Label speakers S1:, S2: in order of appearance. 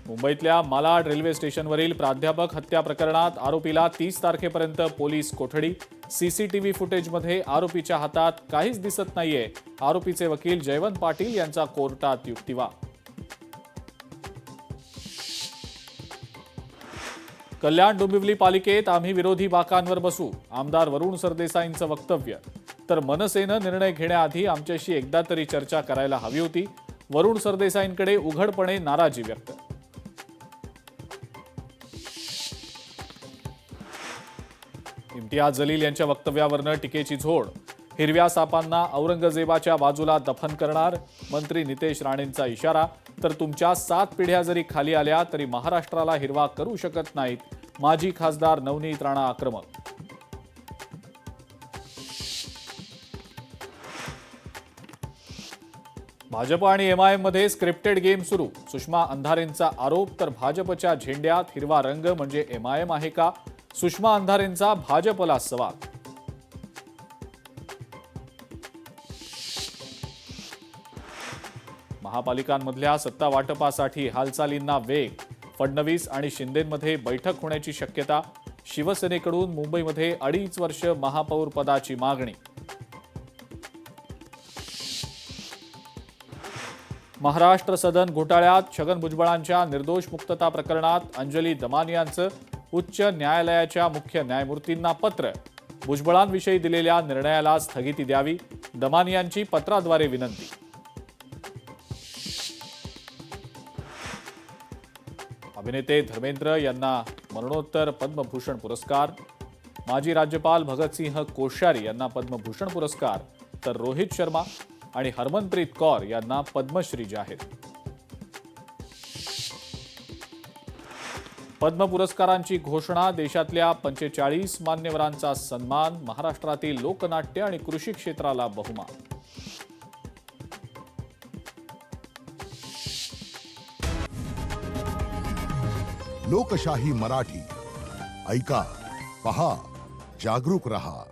S1: मुंबईतल्या मालाड रेल्वे स्टेशनवरील प्राध्यापक हत्या प्रकरणात आरोपीला 30 तारखेपर्यंत पोलीस कोठडी। सीसीटीव्ही फुटेजमध्ये आरोपीच्या हातात काहीच दिसत नाहीये। आरोपीचे वकील जयवंत पाटील यांचा कोर्टात युक्तिवाद। कल्याण डोंबिवली पालिकेत आम्ही विरोधी बाकांवर बसू, आमदार वरुण सरदेसाईंचं वक्तव्य। तर मनसेनं निर्णय घेण्याआधी आमच्याशी एकदा तरी चर्चा करायला हवी होती। वरुण सरदेसाईंकडे उघडपणे नाराजी व्यक्त। इम्तियाज जलील यांच्या वक्तव्यावरनं टीकेची झोड। हिरव्या सापांना औरंगजेबाच्या बाजूला दफन करणार, मंत्री नितेश राणेंचा इशारा। तर तुमच्या 7 पिढ्या जरी खाली आल्या तरी महाराष्ट्राला हिरवा करू शकत नाहीत, माजी खासदार नवनीत राणा आक्रमक। भाजप आणि एमआयएम मध्ये स्क्रिप्टेड गेम सुरू। सुषमा अंधारेंचा आरोप। तर भाजपच्या झेंड्यात हिरवा रंग म्हणजे एमआयएम आहे का? सुषमा अंधारेंचा भाजपला सवाल। महापालिकांमधल्या सत्ता वाटपासाठी हालचालींना वेग। फडणवीस आणि शिंदेंमध्ये बैठक होण्याची शक्यता। शिवसेनेकडून मुंबईमध्ये 2.5 वर्ष महापौर पदाची मागणी। महाराष्ट्र सदन घोटाळ्यात छगन भुजबळांच्या निर्दोष मुक्तता प्रकरणात अंजली दमानियांचं उच्च न्यायालयाच्या मुख्य न्यायमूर्तींना पत्र। भुजबळांविषयी दिलेल्या निर्णयाला स्थगिती द्यावी, दमानियांची पत्राद्वारे विनंती। अभिनेते धर्मेंद्र यांना मरणोत्तर पद्मभूषण पुरस्कार। माजी राज्यपाल भगतसिंह कोश्यारी यांना पद्मभूषण पुरस्कार। तर रोहित शर्मा आणि हरमनप्रीत कौर यांना पद्मश्री जाहीर। पद्म पुरस्कारांची घोषणा। देशातल्या 45 मान्यवरांचा सन्मान। महाराष्ट्रातील लोकनाट्य आणि कृषी क्षेत्राला बहुमान।
S2: लोकशाही मराठी ऐका, पहा, जागरूक रहा।